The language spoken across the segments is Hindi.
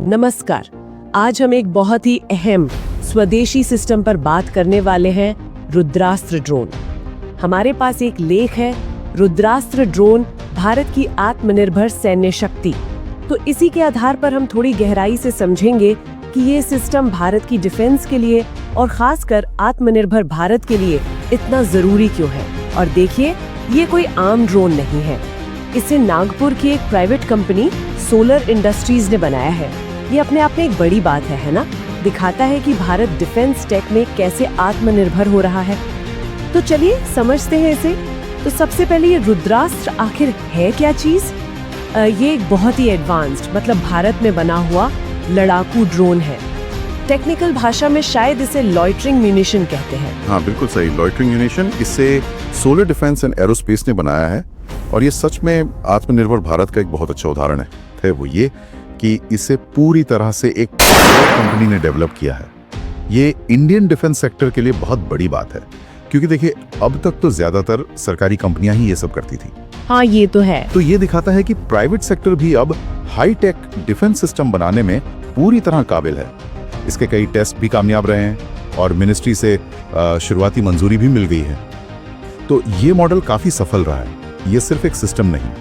नमस्कार। आज हम एक बहुत ही अहम स्वदेशी सिस्टम पर बात करने वाले हैं, रुद्रास्त्र ड्रोन। हमारे पास एक लेख है, रुद्रास्त्र ड्रोन भारत की आत्मनिर्भर सैन्य शक्ति। तो इसी के आधार पर हम थोड़ी गहराई से समझेंगे कि ये सिस्टम भारत की डिफेंस के लिए और खासकर आत्मनिर्भर भारत के लिए इतना जरूरी क्यों है। और देखिए, ये कोई आम ड्रोन नहीं है। इसे नागपुर की एक प्राइवेट कंपनी सोलर इंडस्ट्रीज ने बनाया है। ये अपने आप में एक बड़ी बात है ना? दिखाता है कि भारत डिफेंस टेक में कैसे आत्मनिर्भर हो रहा है। तो चलिए समझते हैं इसे। तो सबसे पहले ये रुद्रास्त्र आखिर है क्या चीज? ये एक बहुत ही एडवांस्ड मतलब भारत में बना हुआ लड़ाकू ड्रोन है। टेक्निकल भाषा में शायद इसे लॉइटरिंग म्यूनिशन कहते हैं। हाँ बिल्कुल सही, लॉइटरिंग म्यूनिशन। इसे सोलर डिफेंस एंड एरोस्पेस ने बनाया है और ये सच में आत्मनिर्भर भारत का एक बहुत अच्छा उदाहरण है। वो ये कि इसे पूरी तरह से एक कंपनी ने डेवलप किया है। ये इंडियन डिफेंस सेक्टर के लिए बहुत बड़ी बात है, क्योंकि देखिए अब तक तो ज्यादातर सरकारी कंपनियां ही ये सब करती थी। हाँ ये तो है। तो ये दिखाता है कि प्राइवेट सेक्टर भी अब हाई टेक डिफेंस सिस्टम बनाने में पूरी तरह काबिल है। इसके कई टेस्ट भी कामयाब रहे हैं और मिनिस्ट्री से शुरुआती मंजूरी भी मिल गई है। तो ये मॉडल काफी सफल रहा है। ये सिर्फ एक सिस्टम नहीं,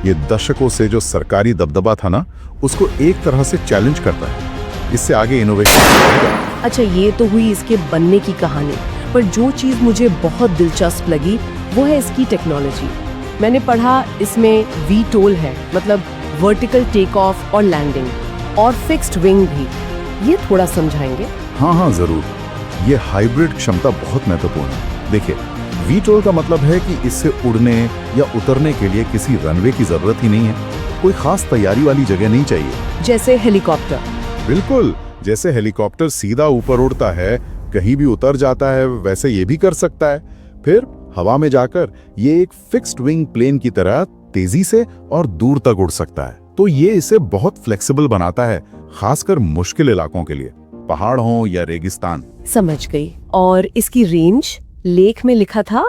ये दशकों से जो सरकारी दबदबा था ना, उसको एक तरह से चैलेंज करता है। इससे आगे इनोवेशन। अच्छा, ये तो हुई इसके बनने की कहानी, पर जो चीज मुझे बहुत दिलचस्प लगी वो है इसकी टेक्नोलॉजी। मैंने पढ़ा इसमें वीटोल है, मतलब वर्टिकल टेक ऑफ और लैंडिंग, और फिक्स्ड विंग भी। ये थोड़ा समझाएंगे? हाँ जरूर। ये हाइब्रिड क्षमता बहुत महत्वपूर्ण है। देखिए, वीटोल का मतलब है कि इससे उड़ने या उतरने के लिए किसी रनवे की जरूरत ही नहीं है। कोई खास तैयारी वाली जगह नहीं चाहिए। जैसे हेलीकॉप्टर। बिल्कुल, जैसे हेलीकॉप्टर सीधा ऊपर उड़ता है, कहीं भी उतर जाता है, वैसे ये भी कर सकता है। फिर हवा में जाकर ये एक फिक्स्ड विंग प्लेन की तरह तेजी से और दूर तक उड़ सकता है। तो ये इसे बहुत फ्लेक्सिबल बनाता है, खासकर मुश्किल इलाकों के लिए, पहाड़ हो या रेगिस्तान। समझ गई। और इसकी रेंज लेख में लिखा था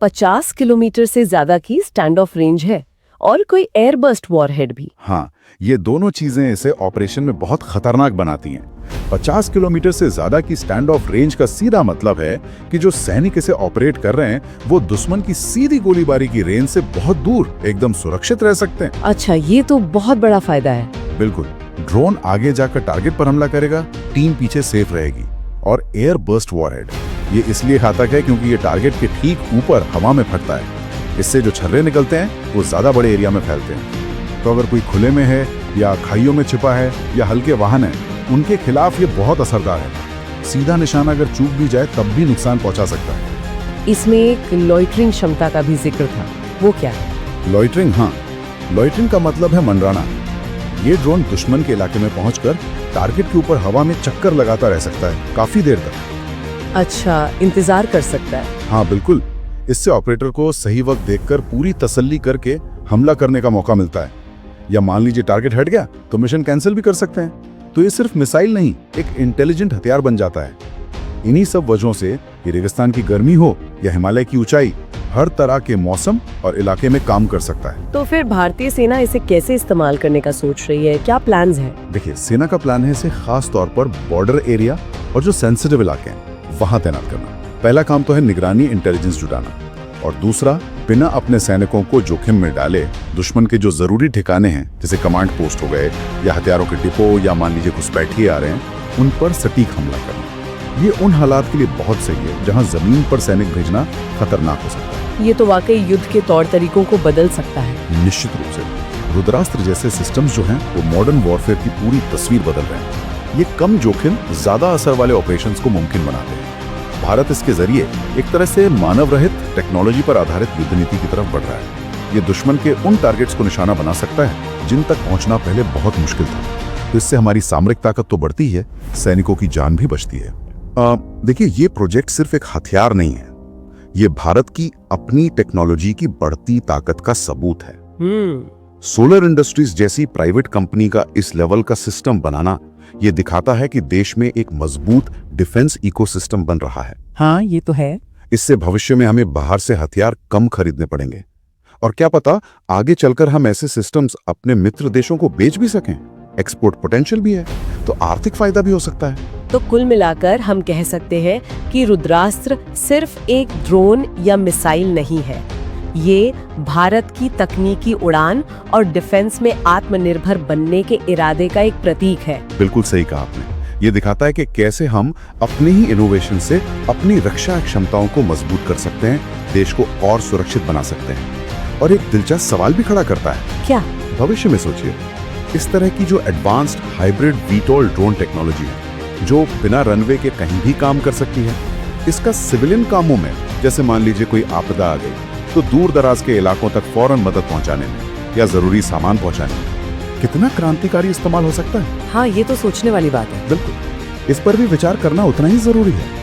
50 किलोमीटर से ज्यादा की स्टैंड ऑफ रेंज है, और कोई एयरबर्स्ट वॉरहेड भी। हाँ, ये दोनों चीजें इसे ऑपरेशन में बहुत खतरनाक बनाती हैं। 50 किलोमीटर से ज्यादा की स्टैंड ऑफ रेंज का सीधा मतलब है कि जो सैनिक इसे ऑपरेट कर रहे हैं वो दुश्मन की सीधी गोलीबारी की रेंज से बहुत दूर एकदम सुरक्षित रह सकते हैं। अच्छा, ये तो बहुत बड़ा फायदा है। बिल्कुल। ड्रोन आगे जाकर टारगेट पर हमला करेगा, टीम पीछे सेफ रहेगी। और एयर बर्स्ट वॉरहेड ये इसलिए घातक है क्योंकि ये टारगेट के ठीक ऊपर हवा में फटता है। इससे जो छर्रे निकलते हैं वो ज्यादा बड़े एरिया में फैलते हैं। तो अगर कोई खुले में है या खाइयों में छिपा है या हल्के वाहन है, उनके खिलाफ ये बहुत असरदार है। सीधा निशाना अगर चूक भी जाए तब भी नुकसान पहुंचा सकता है। इसमें एक लॉइटरिंग क्षमता का भी जिक्र था, वो क्या है? लॉइटरिंग? हाँ, लॉइटरिंग का मतलब है मंडराना। ये ड्रोन दुश्मन के इलाके में पहुंचकर टारगेट के ऊपर हवा में चक्कर लगाता रह सकता है काफी देर तक। अच्छा, इंतजार कर सकता है। हाँ बिल्कुल। इससे ऑपरेटर को सही वक्त देखकर पूरी तसल्ली करके हमला करने का मौका मिलता है। या मान लीजिए टारगेट हट गया तो मिशन कैंसिल भी कर सकते हैं। तो ये सिर्फ मिसाइल नहीं, एक इंटेलिजेंट हथियार बन जाता है। इन्हीं सब वजहों से ये रेगिस्तान की गर्मी हो या हिमालय की ऊंचाई, हर तरह के मौसम और इलाके में काम कर सकता है। तो फिर भारतीय सेना इसे कैसे इस्तेमाल करने का सोच रही है? क्या प्लान्स हैं? देखिए, सेना का प्लान है इसे खास तौर पर बॉर्डर एरिया और जो सेंसिटिव इलाके हैं वहां तैनात करना। पहला काम तो है निगरानी, इंटेलिजेंस जुटाना, और दूसरा बिना अपने सैनिकों को जोखिम में डाले दुश्मन के जो जरूरी ठिकाने हैं, जैसे कमांड पोस्ट हो गए या हथियारों के डिपो या मान लीजिए घुसपैठिए आ रहे हैं, उन पर सटीक हमला करना। ये उन हालात के लिए बहुत सही है जहां जमीन पर सैनिक भेजना खतरनाक हो सकता है। ये तो वाकई युद्ध के तौर तरीकों को बदल सकता है। निश्चित रूप से रुद्रास्त्र जैसे सिस्टम्स जो हैं वो मॉडर्न वॉरफेयर की पूरी तस्वीर बदल रहे हैं। ये कम जोखिम, ज्यादा असर वाले ऑपरेशंस को मुमकिन बनाते हैं। भारत इसके जरिए एक तरह से मानव रहित टेक्नोलॉजी पर आधारित युद्ध नीति की तरफ बढ़ रहा है। ये दुश्मन के उन टारगेट्स को निशाना बना सकता है जिन तक पहुंचना पहले बहुत मुश्किल था। तो इससे हमारी सामरिक ताकत तो बढ़ती है, सैनिकों की जान भी बचती है। देखिए, ये प्रोजेक्ट सिर्फ एक हथियार नहीं है, ये भारत की अपनी टेक्नोलॉजी की बढ़ती ताकत का सबूत है। सोलर इंडस्ट्रीज जैसी प्राइवेट कंपनी का इस लेवल का सिस्टम बनाना ये दिखाता है कि देश में एक मजबूत डिफेंस इकोसिस्टम बन रहा है। हाँ ये तो है। इससे भविष्य में हमें बाहर से हथियार कम खरीदने पड़ेंगे, और क्या पता आगे चलकर हम ऐसे सिस्टम्स अपने मित्र देशों को बेच भी सकें। एक्सपोर्ट पोटेंशियल भी है, तो आर्थिक फायदा भी हो सकता है। तो कुल मिलाकर हम कह सकते हैं कि रुद्रास्त्र सिर्फ एक ड्रोन या मिसाइल नहीं है, ये भारत की तकनीकी उड़ान और डिफेंस में आत्मनिर्भर बनने के इरादे का एक प्रतीक है। बिल्कुल सही कहा आपने। ये दिखाता है कि कैसे हम अपनी ही इनोवेशन से अपनी रक्षा क्षमताओं को मजबूत कर सकते हैं, देश को और सुरक्षित बना सकते हैं। और एक दिलचस्प सवाल भी खड़ा करता है। क्या? भविष्य में सोचिए, इस तरह की जो एडवांस्ड हाइब्रिड वीटोल ड्रोन टेक्नोलॉजी है, जो बिना रनवे के कहीं भी काम कर सकती है, इसका सिविलियन कामों में, जैसे मान लीजिए कोई आपदा आ गई, तो दूर दराज के इलाकों तक फौरन मदद पहुंचाने में या जरूरी सामान पहुंचाने में कितना क्रांतिकारी इस्तेमाल हो सकता है। हाँ, ये तो सोचने वाली बात है। बिल्कुल, इस पर भी विचार करना उतना ही जरूरी है।